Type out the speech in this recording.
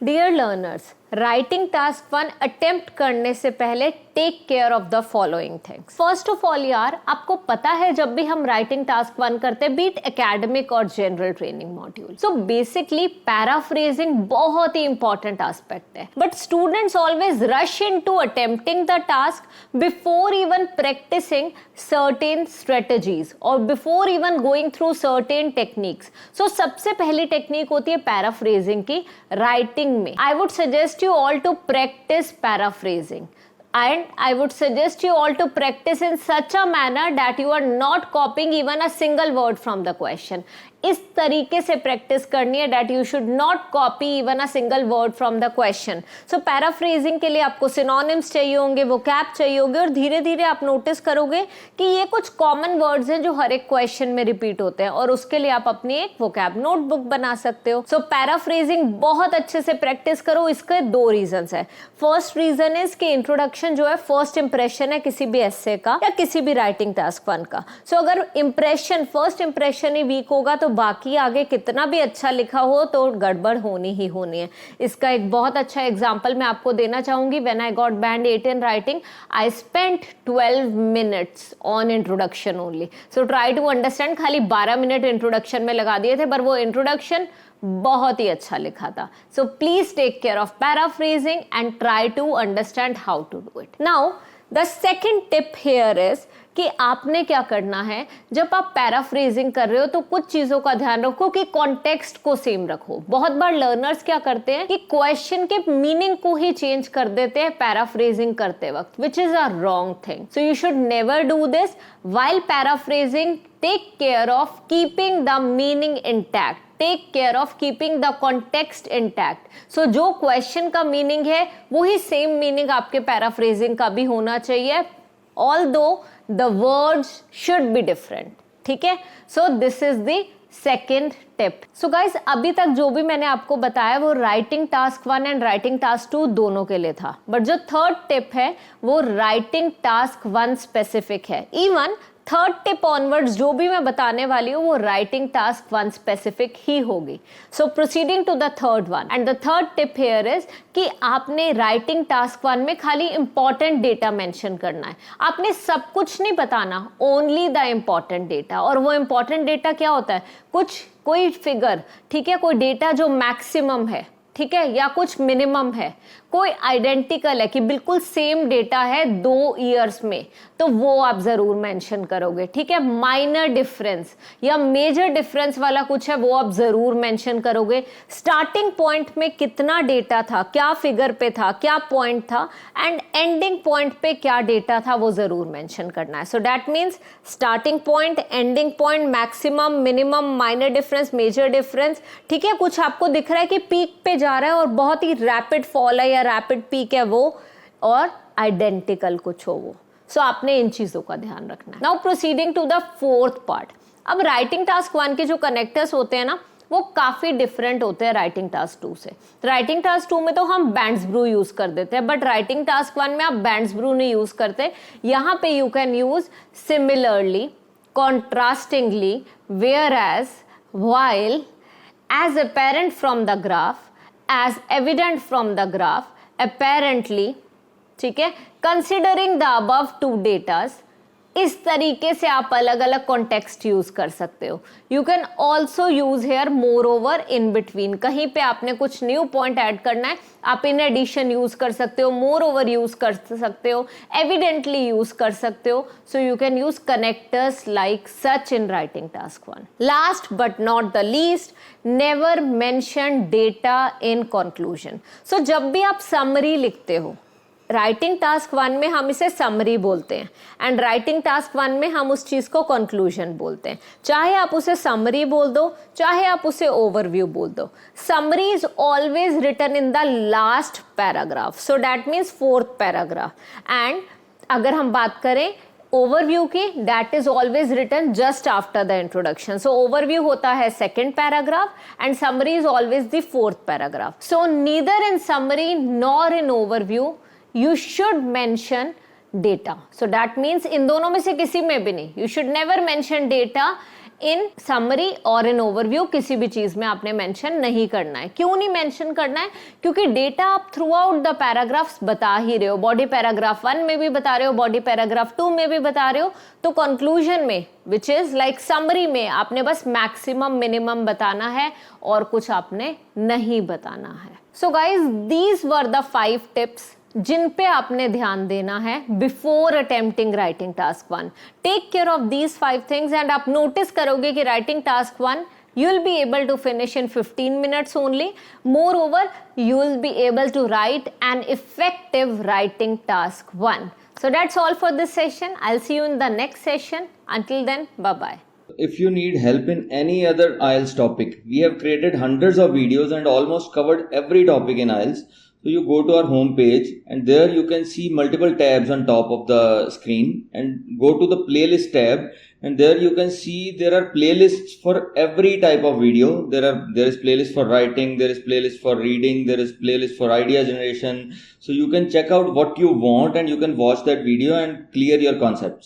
Dear learners, writing task 1 attempt करने से पहले take care of the following things. First of all यार, आपको पता है जब भी हम राइटिंग टास्क 1 करते हैं, बीट एकेडमिक और general training module, so basically paraphrasing बहुत ही इंपॉर्टेंट एस्पेक्ट है। But students always rush into attempting the task before even practising certain strategies और before even going through certain techniques. So सबसे पहली technique होती है paraphrasing की राइटिंग में। I would suggest you all to practice paraphrasing, and I would suggest you all to practice in such a manner that you are not copying even a single word from the question. इस तरीके से practice करनी है that you should not copy even a single word from the question. So paraphrasing के लिए आपको synonyms चाहिए होंगे, vocab चाहिए होंगे, और धीरे धीरे आप नोटिस करोगे कि ये कुछ कॉमन वर्ड्स हैं जो हर एक क्वेश्चन में रिपीट होते हैं, और उसके लिए आप अपनी एक vocab नोटबुक बना सकते हो। So paraphrasing बहुत अच्छे से प्रैक्टिस करो। इसके दो रीजंस है। फर्स्ट रीजन इज कि इंट्रोडक्शन जो है फर्स्ट इंप्रेशन है किसी भी एस्से का या किसी भी राइटिंग टास्क 1 का। सो अगर इंप्रेशन, फर्स्ट इंप्रेशन ही वीक होगा तो बाकी आगे कितना भी अच्छा लिखा हो तो गड़बड़ होनी ही होनी है। इसका एक बहुत अच्छा एग्जांपल मैं आपको देना चाहूंगी। When I got band 8 in writing, I spent 12 minutes on introduction only. So try to understand. खाली 12 मिनट इंट्रोडक्शन में लगा दिए थे, पर वो इंट्रोडक्शन बहुत ही अच्छा लिखा था। So please take care of paraphrasing and try to understand how to do it. Now the second tip here is कि आपने क्या करना है जब आप पैराफ्रेजिंग कर रहे हो तो कुछ चीजों का ध्यान रखो कि कॉन्टेक्स्ट को सेम रखो। बहुत बार लर्नर्स क्या करते हैं कि क्वेश्चन के मीनिंग को ही चेंज कर देते हैं पैराफ्रेजिंग करते वक्त, which is a wrong thing. So you should never do this while paraphrasing. Take care of keeping the meaning intact, take care of keeping the context intact. So जो question का meaning है वही same meaning आपके paraphrasing का भी होना चाहिए, although the words should be different. ठीक है? So this is the second tip. So guys, अभी तक जो भी मैंने आपको बताया वो writing task 1 and writing task 2 दोनों के लिए था। बट जो थर्ड टिप है वो राइटिंग टास्क 1 स्पेसिफिक है। इवन थर्ड टिप ऑनवर्ड्स जो भी मैं बताने वाली हूँ वो राइटिंग टास्क 1 स्पेसिफिक ही होगी। So proceeding to the third one, and the third tip here is कि आपने राइटिंग टास्क 1 में खाली इंपॉर्टेंट डेटा मेंशन करना है। आपने सब कुछ नहीं बताना, ओनली द इंपॉर्टेंट डेटा। और वो इंपॉर्टेंट डेटा क्या होता है? कोई फिगर, ठीक है, कोई डेटा जो मैक्सिमम है, ठीक है, या कुछ मिनिमम है, कोई आइडेंटिकल है कि बिल्कुल सेम डेटा है 2 ईयर्स में, तो वो आप जरूर मेंशन करोगे। ठीक है, माइनर डिफरेंस या मेजर डिफरेंस वाला कुछ है वो आप जरूर मेंशन करोगे। स्टार्टिंग पॉइंट में कितना डेटा था, क्या फिगर पे था, क्या पॉइंट था, एंड एंडिंग पॉइंट पे क्या डेटा था वो जरूर मेंशन करना है। So that means starting point, ending point, maximum, minimum, minor difference, major difference. ठीक है, कुछ आपको दिख रहा है कि पीक पे जा रहा है और बहुत ही रैपिड फॉल है या रैपिड पीक है वो, और आइडेंटिकल कुछ हो वो। सो आपने इन चीजों का ध्यान रखना है। Now proceeding to the fourth part. अब राइटिंग टास्क 1 के जो कनेक्टर्स होते हैं ना वो काफी डिफरेंट होते हैं राइटिंग टास्क 2 से। राइटिंग टास्क 2 में तो हम बैंड्स ब्रू यूज कर देते हैं, बट राइटिंग टास्क 1 में आप बैंड्स ब्रू नहीं यूज करते। यहाँ पे you can use similarly, contrastingly, whereas, while, as apparent from the graph, as evident from the graph, apparently, ठीक है, considering the above 2 datas। इस तरीके से आप अलग अलग कॉन्टेक्स्ट यूज कर सकते हो। You can also use hair more over, in between. कहीं पे आपने कुछ न्यू पॉइंट ऐड करना है, आप इन एडिशन यूज कर सकते हो, मोर ओवर यूज कर सकते हो, एविडेंटली यूज कर सकते हो। So you can use connectors like such in writing task 1। Last but not the least, never mention data in conclusion. So जब भी आप समरी लिखते हो, राइटिंग टास्क 1 में हम इसे समरी बोलते हैं, एंड राइटिंग टास्क 1 में हम उस चीज को कंक्लूजन बोलते हैं। चाहे आप उसे समरी बोल दो, चाहे आप उसे ओवरव्यू बोल दो। Summary is always written in the last paragraph, so that means fourth paragraph. And अगर हम बात करें ओवरव्यू की, that is always written just after the introduction. So overview होता है second paragraph and summary is always the fourth paragraph. So neither in summary nor in overview you should mention data. So that means इन दोनों में से किसी में भी नहीं, you should never mention data in summary और इन ओवरव्यू किसी भी चीज में आपने मेंशन नहीं करना है। क्यों नहीं मेंशन करना है? क्योंकि डेटा आप थ्रू आउट द पैराग्राफ्स बता ही रहे हो, बॉडी पैराग्राफ 1 में भी बता रहे हो, बॉडी पैराग्राफ 2 में भी बता रहे हो, तो कंक्लूजन में विच इज लाइक समरी में आपने बस मैक्सिमम मिनिमम बताना है और कुछ आपने नहीं बताना है। So guys, these were the 5 tips जिन पे आपने ध्यान देना है before attempting writing task 1। Take care of these 5 things and आप नोटिस करोगे कि writing task 1 you will be able to finish in 15 minutes only. Moreover, you will be able to write an effective writing task 1. So that's all for this session. I'll see you in the next session. Until then, bye-bye. If you need help in any other IELTS topic, we have created hundreds of videos and almost covered every topic in IELTS. So you go to our home page and there you can see multiple tabs on top of the screen, and go to the playlist tab, and there you can see there are playlists for every type of video. There is playlist for writing, there is playlist for reading, there is playlist for idea generation. So you can check out what you want and you can watch that video and clear your concepts.